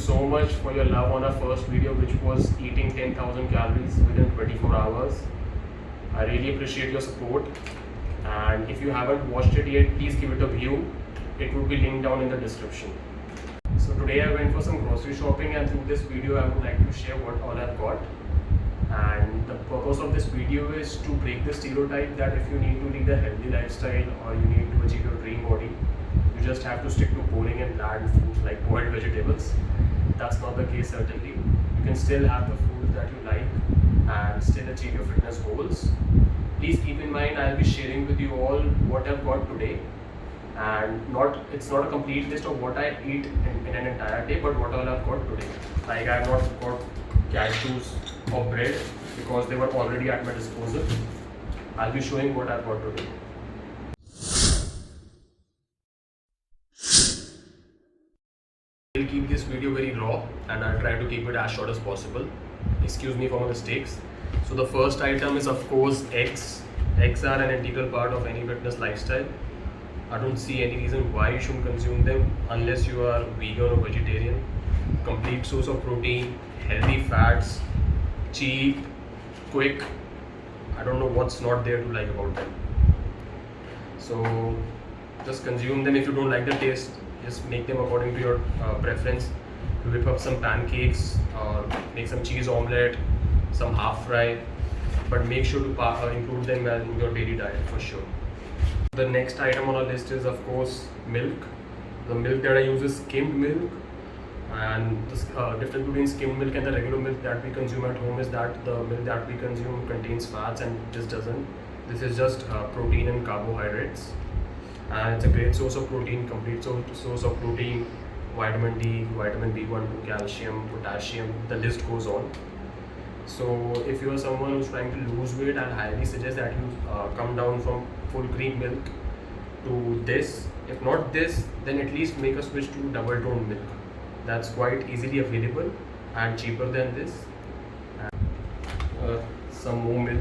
so much for your love on our first video, which was eating 10,000 calories within 24 hours. I really appreciate your support, and if you haven't watched it yet, please give it a view. It will be linked down in the description. So today I went for some grocery shopping, and through this video I would like to share what all I've got. And the purpose of this video is to break the stereotype that if you need to lead a healthy lifestyle or you need to achieve your dream body, you just have to stick to boring and bland foods like boiled vegetables. That's not the case, certainly. You can still have the foods that you like and still achieve your fitness goals. Please keep in mind, I'll be sharing with you all what I've got today, and it's not a complete list of what I eat in an entire day, but what all I've got today. Like, I've not got cashews or bread because they were already at my disposal. I'll be showing what I've got today. I'll keep this video very raw and I'll try to keep it as short as possible. Excuse me for my mistakes. So the first item is, of course, eggs. Eggs are an integral part of any fitness lifestyle. I don't see any reason why you shouldn't consume them unless you are vegan or vegetarian. Complete source of protein, healthy fats, cheap, quick. I don't know what's not there to like about them. So just consume them. If you don't like the taste, just make them according to your preference. Whip up some pancakes or make some cheese omelette, some half fry, but make sure to include them in your daily diet for sure. The next item on our list is, of course, milk. The milk that I use is skimmed milk, and the difference between skimmed milk and the regular milk that we consume at home is that the milk that we consume contains fats and this doesn't. This is just protein and carbohydrates, and it's a great source of protein, complete source of protein, vitamin D, vitamin B1, calcium, potassium, the list goes on. So if you are someone who's trying to lose weight, I highly suggest that you come down from full cream milk to this. If not this, then at least make a switch to double toned milk. That's quite easily available and cheaper than this. Some more milk.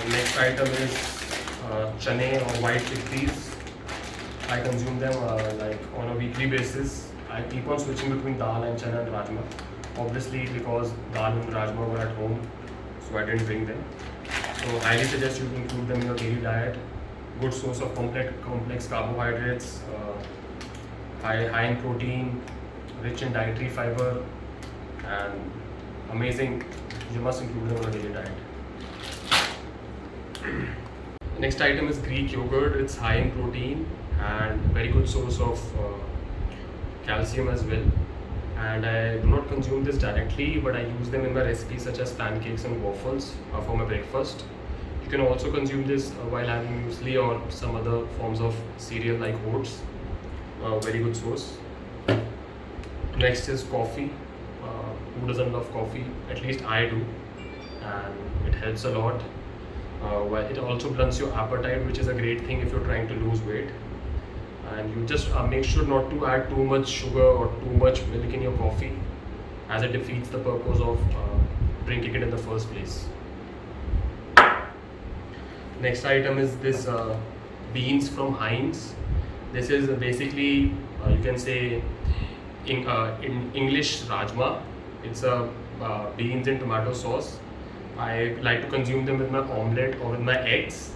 Next item is chane or white chickpeas. I consume them like on a weekly basis. I keep on switching between dal and chana and rajma. Obviously, because dal and rajma were at home, so I didn't bring them. So I highly suggest you include them in your daily diet. Good source of complex carbohydrates, high in protein, rich in dietary fiber, and amazing. You must include them in your daily diet. Next item is Greek yogurt. It's high in protein and very good source of calcium as well. And I do not consume this directly, but I use them in my recipes such as pancakes and waffles for my breakfast. You can also consume this while having muesli or some other forms of cereal like oats. Very good source. Next is coffee. Who doesn't love coffee? At least I do, and it helps a lot. It also blunts your appetite, which is a great thing if you're trying to lose weight. And you just make sure not to add too much sugar or too much milk in your coffee, as it defeats the purpose of drinking it in the first place. Next item is this beans from Heinz. This is basically, you can say, in English rajma. It's a beans and tomato sauce. I like to consume them with my omelette or with my eggs,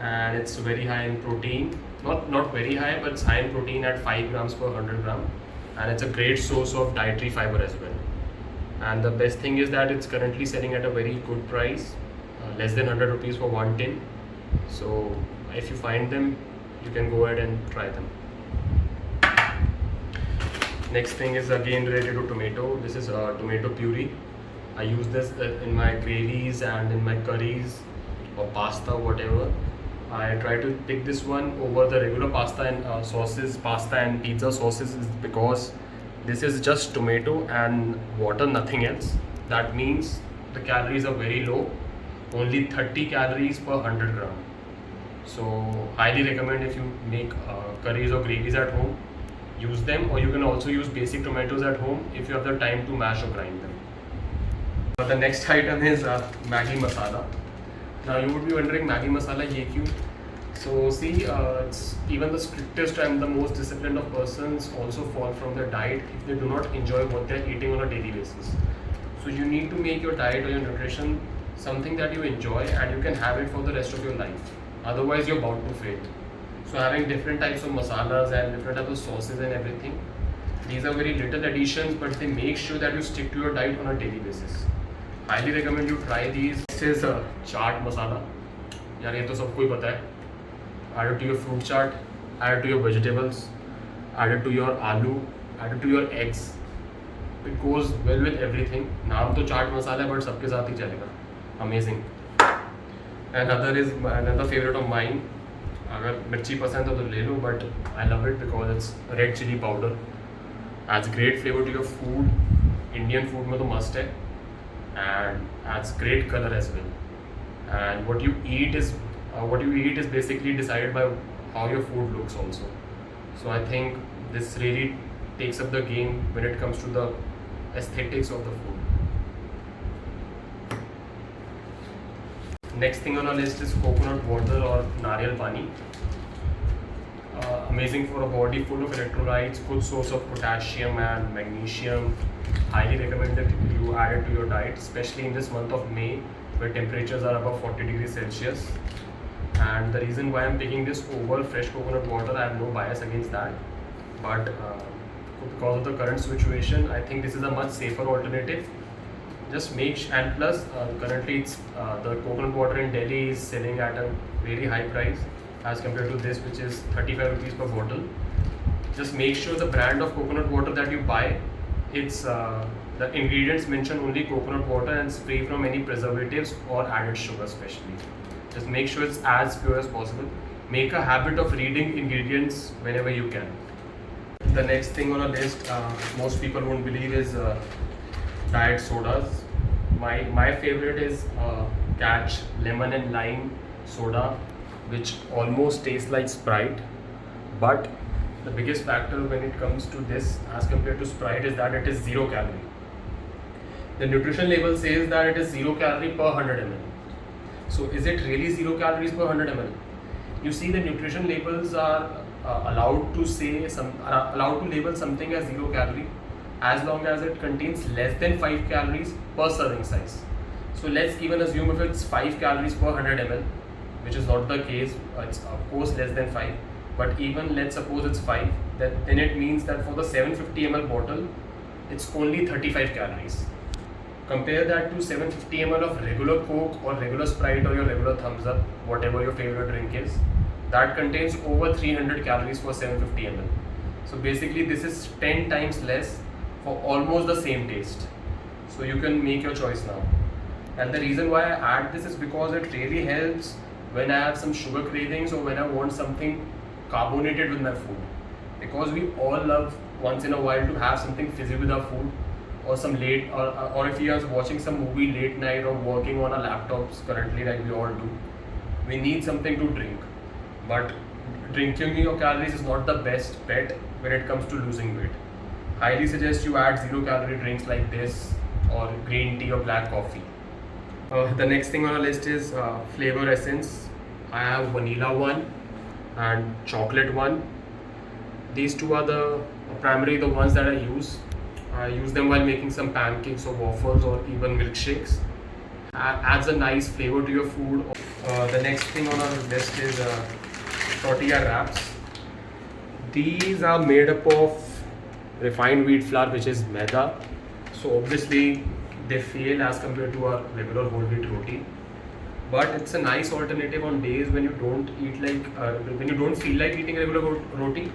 and it's very high in protein. Not very high, but it's high in protein at 5 grams per 100 gram, and it's a great source of dietary fiber as well. And the best thing is that it's currently selling at a very good price, less than 100 rupees for one tin. So if you find them, you can go ahead and try them. Next thing is again related to tomato. This is tomato puree. I use this in my gravies and in my curries or pasta, whatever. I try to pick this one over the regular pasta and sauces, pasta and pizza sauces, is because this is just tomato and water, nothing else. That means the calories are very low, only 30 calories per 100 gram. So highly recommend, if you make curries or gravies at home, use them, or you can also use basic tomatoes at home if you have the time to mash or grind them. The next item is Maggi masala. Now you would be wondering, Maggi masala ye kyun? So see, it's even the strictest and the most disciplined of persons also fall from their diet if they do not enjoy what they're eating on a daily basis. So you need to make your diet or your nutrition something that you enjoy and you can have it for the rest of your life. Otherwise, you're bound to fail. So having different types of masalas and different types of sauces and everything, these are very little additions, but they make sure that you stick to your diet on a daily basis. Highly recommend you try these. This is a chaat masala. यार ये तो सबको ही पता है. Add it to your fruit chart, add it to your vegetables, add it to your aloo, add it to your eggs. It goes well with everything. नाम तो चाट मसाला है but सबके साथ ही चलेगा. Amazing. Another favorite of mine. अगर मिर्ची पसंद है तो ले लो, but I love it because it's red chili powder. Adds great flavor to your food. Indian food में तो must है, and adds great color as well. And what you eat is basically decided by how your food looks also. So I think this really takes up the game when it comes to the aesthetics of the food. Next thing on our list is coconut water or nariyal pani. Amazing for a body full of electrolytes, good source of potassium and magnesium. Highly recommended you add it to your diet, especially in this month of May where temperatures are above 40 degrees Celsius. And the reason why I'm picking this over fresh coconut water, I have no bias against that, but because of the current situation, I think this is a much safer alternative. Just and plus currently it's the coconut water in Delhi is selling at a very high price as compared to this, which is 35 rupees per bottle. Just make sure the brand of coconut water that you buy, it's the ingredients mention only coconut water and it's free from any preservatives or added sugar especially. Just make sure it's as pure as possible. Make a habit of reading ingredients whenever you can. The next thing on our list, most people won't believe, is diet sodas. My favorite is Catch lemon and lime soda, which almost tastes like Sprite. But the biggest factor when it comes to this as compared to Sprite is that it is 0 calorie. The nutrition label says that it is 0 calorie per 100 ml. So is it really 0 calories per 100 ml? You see, the nutrition labels are allowed to label something as 0 calorie as long as it contains less than 5 calories per serving size. So let's even assume if it's 5 calories per 100 ml, which is not the case, it's of course less than 5, but even let's suppose it's 5, then it means that for the 750 ml bottle, it's only 35 calories. Compare that to 750 ml of regular Coke or regular Sprite or your regular Thumbs Up, whatever your favorite drink is. That contains over 300 calories for 750 ml. So basically this is 10 times less for almost the same taste. So you can make your choice now. And the reason why I add this is because it really helps when I have some sugar cravings or when I want something carbonated with my food. Because we all love once in a while to have something fizzy with our food, or some late, or if you are watching some movie late night or working on our laptops currently like we all do, we need something to drink. But drinking your calories is not the best bet when it comes to losing weight. Highly suggest you add 0 calorie drinks like this or green tea or black coffee. The next thing on our list is flavor essence. I have vanilla one and chocolate one. These two are primarily the ones that I use. I use them while making some pancakes or waffles or even milkshakes. Adds a nice flavor to your food. The next thing on our list is tortilla wraps. These are made up of refined wheat flour, which is maida. So obviously they fail as compared to our regular whole wheat roti. But it's a nice alternative on days when you don't when you don't feel like eating regular roti.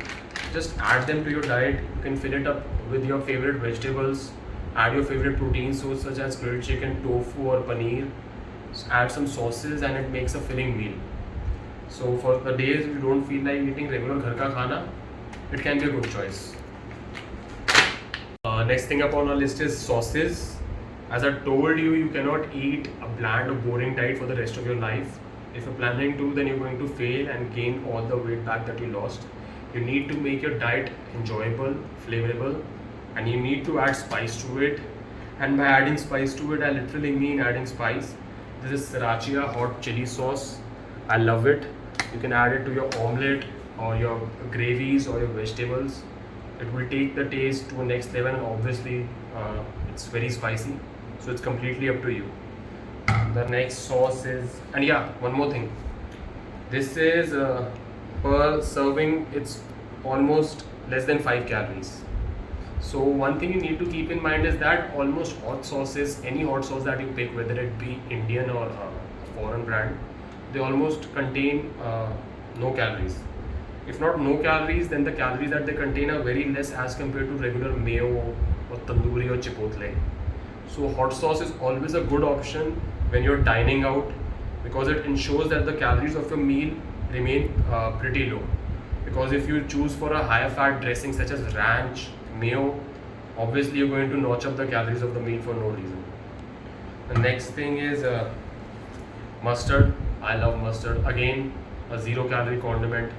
Just add them to your diet. You can fill it up with your favorite vegetables. Add your favorite protein source such as grilled chicken, tofu or paneer. Add some sauces and it makes a filling meal. So for the days you don't feel like eating regular ghar ka khana, it can be a good choice. Next thing up on our list is sauces. As I told you, you cannot eat a bland or boring diet for the rest of your life. If you're planning to, then you're going to fail and gain all the weight back that you lost. You need to make your diet enjoyable, flavorable, and you need to add spice to it. And by adding spice to it, I literally mean adding spice. This is Sriracha hot chili sauce. I love it. You can add it to your omelette or your gravies or your vegetables. It will take the taste to a next level, and obviously it's very spicy, so it's completely up to you. The next sauce is, and yeah, one more thing. This is per serving, it's almost less than 5 calories. So one thing you need to keep in mind is that almost hot sauces, any hot sauce that you pick, whether it be Indian or foreign brand, they almost contain no calories. If not no calories, then the calories that they contain are very less as compared to regular mayo or tandoori or chipotle. So hot sauce is always a good option when you're dining out, because it ensures that the calories of your meal remain pretty low. Because if you choose for a higher fat dressing such as ranch, mayo, obviously you're going to notch up the calories of the meal for no reason. The next thing is mustard. I love mustard. Again, a 0 calorie condiment.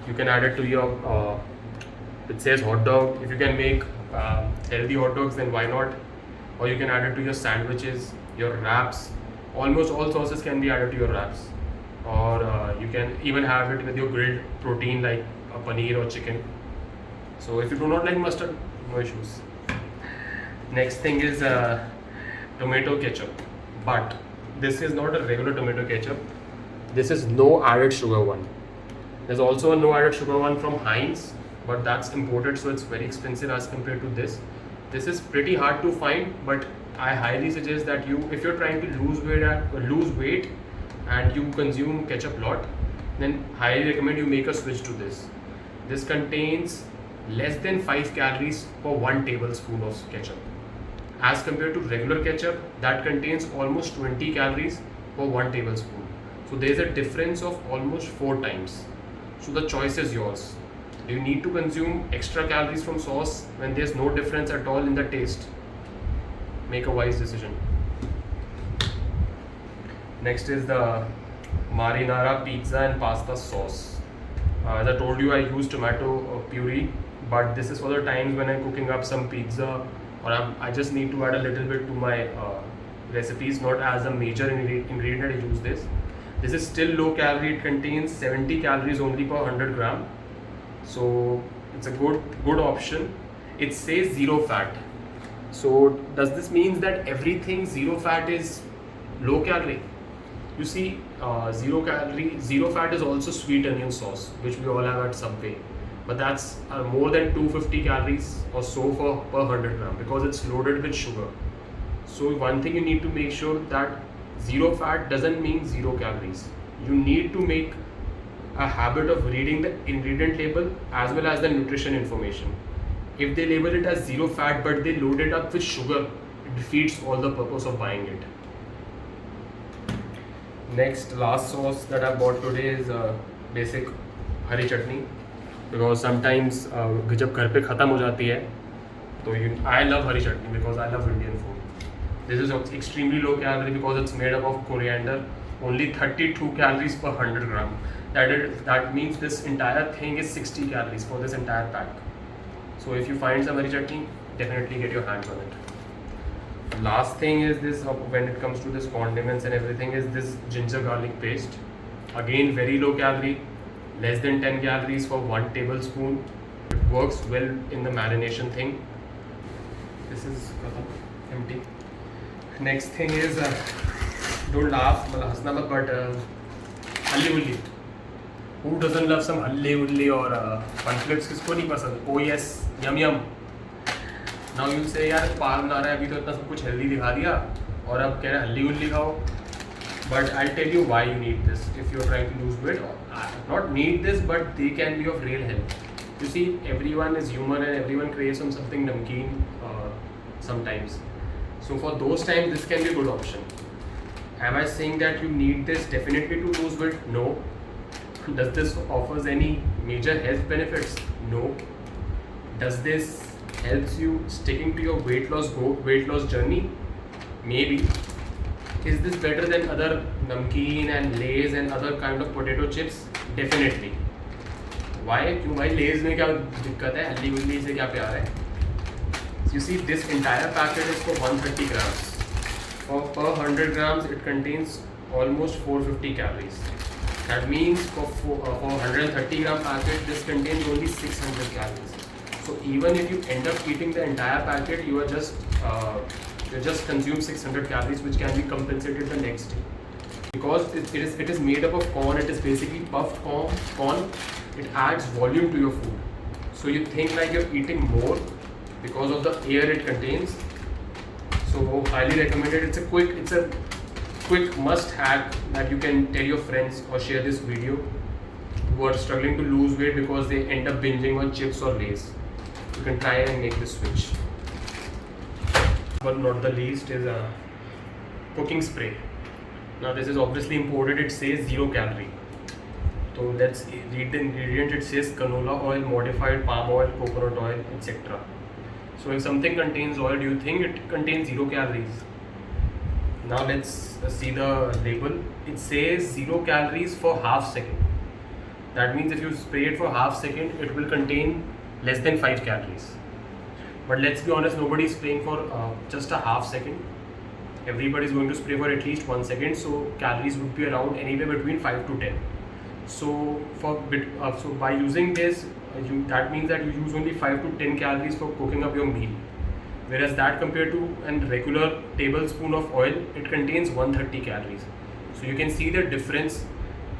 You can add it to your, it says hot dog. If you can make healthy hot dogs, then why not? Or you can add it to your sandwiches, your wraps. Almost all sauces can be added to your wraps. Or you can even have it with your grilled protein like a paneer or chicken. So if you do not like mustard, no issues. Next thing is tomato ketchup. But this is not a regular tomato ketchup. This is no added sugar one. There's also a no added sugar one from Heinz, but that's imported, so it's very expensive as compared to this. This is pretty hard to find, but I highly suggest that you, if you're trying to lose weight and you consume ketchup a lot, then highly recommend you make a switch to this. This contains less than 5 calories per 1 tablespoon of ketchup, as compared to regular ketchup that contains almost 20 calories per 1 tablespoon. So there's a difference of almost 4 times. So the choice is yours. Do you need to consume extra calories from sauce when there's no difference at all in the taste? Make a wise decision. Next is the marinara pizza and pasta sauce. As I told you, I use tomato puree, but this is for the times when I'm cooking up some pizza, or I just need to add a little bit to my recipes, not as a major ingredient I use this. This is still low calorie. It contains 70 calories only per 100 gram. So it's a good option. It says 0 fat. So does this mean that everything 0 fat is low calorie? You see, 0 fat is also sweet onion sauce, which we all have at Subway. But that's more than 250 calories or so for per 100 gram, because it's loaded with sugar. So one thing you need to make sure that 0 fat doesn't mean 0 calories. You need to make a habit of reading the ingredient label as well as the nutrition information. If they label it as 0 fat but they load it up with sugar, it defeats all the purpose of buying it. Next, last sauce that I bought today is basic Hari chutney, because sometimes जब घर पे ख़त्म हो जाती है तो I love Hari chutney because I love Indian food. This is extremely low calorie because it's made up of coriander, only 32 calories per 100 gram. That means this entire thing is 60 calories for this entire pack. So if you find some hari chutney, definitely get your hands on it. Last thing is this, when it comes to this condiments and everything, is this ginger garlic paste. Again, very low calorie, less than 10 calories for 1 tablespoon. It works well in the marination thing. This is empty. Next thing is, don't laugh, hasna mat, but halli ulli. Who doesn't love some halli ulli or fun flips? किसको नहीं पसंद? Oh yes, yum yum. Now you say यार पाल बना रहा है, अभी तो इतना सब कुछ हेल्दी दिखा दिया और अब कह रहा है हल्ली उल्ली खाओ. But I'll tell you why you need this if you're trying to lose weight. Not need this, but they can be of real help. You see, everyone is human and everyone craves something namkeen sometimes. So for those times, this can be a good option. Am I saying that you need this definitely to lose weight? No. Does this offers any major health benefits? No. Does this helps you sticking to your weight loss journey? Maybe. Is this better than other namkeen and Lay's and other kind of potato chips? Definitely. Why? क्यों भाई Lay's में क्या दिक्कत है? हल्ली उल्ली से क्या प्यार है? You see, this entire packet is for 130 grams. For per 100 grams, it contains almost 450 calories. That means for 130 gram packet, this contains only 600 calories. So even if you end up eating the entire packet, you just consume 600 calories, which can be compensated the next day. Because it is made up of corn. It is basically puffed corn. It adds volume to your food, so you think like you're eating more because of the air it contains. So highly recommended. It's a quick must hack that you can tell your friends or share this video who are struggling to lose weight because they end up binging on chips or Lays. You can try and make this switch. But not the least is a cooking spray. Now this is obviously imported. It says 0 calorie. So let's read the ingredient. It says canola oil, modified palm oil, coconut oil, etc. So if something contains oil, do you think it contains 0 calories? Now let's see the label. It says 0 calories for half second. That means if you spray it for half second, it will contain less than 5 calories. But let's be honest, nobody is spraying for just a half second. Everybody is going to spray for at least 1 second. So calories would be around anywhere between 5 to 10. So by using this, that means that you use only 5 to 10 calories for cooking up your meal. Whereas that compared to a regular tablespoon of oil, it contains 130 calories. So you can see the difference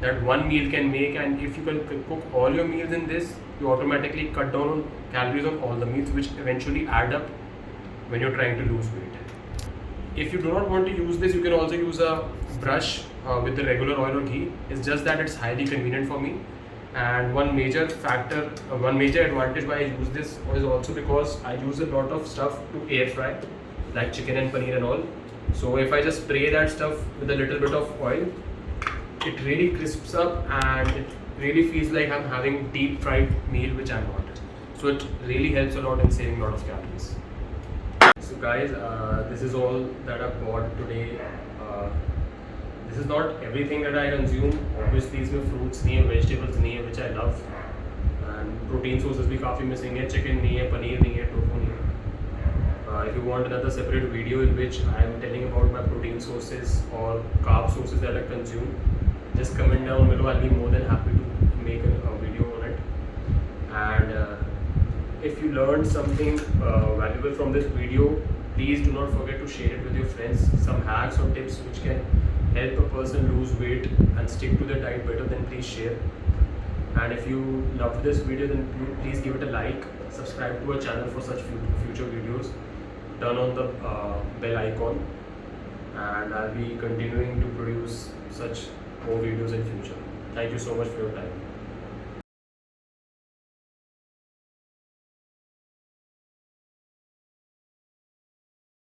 that one meal can make, and if you can cook all your meals in this, you automatically cut down on calories on all the meals, which eventually add up when you're trying to lose weight. If you do not want to use this, you can also use a brush with the regular oil or ghee. It's just that it's highly convenient for me. And one major advantage why I use this is also because I use a lot of stuff to air fry, like chicken and paneer and all. So if I just spray that stuff with a little bit of oil, it really crisps up and it really feels like I'm having deep fried meal, which I'm not. So it really helps a lot in saving a lot of calories. So guys, this is all that I bought today. This is not everything that I consume. Obviously इसमें fruits नहीं है, vegetables नहीं है, which I love, and protein sources भी काफ़ी missing है. Chicken नहीं है, paneer नहीं है, tofu नहीं है. If you want another separate video in which I am telling about my protein sources or carb sources that I consume, just comment down below. I'll be more than happy to make a video on it. And if you learned something valuable from this video, please do not forget to share it with your friends. Some hacks or tips which can help a person lose weight and stick to their diet better, then please share. And if you loved this video, then please give it a like, subscribe to our channel for such future videos, turn on the bell icon, and I'll be continuing to produce such more videos in future. Thank you so much for your time.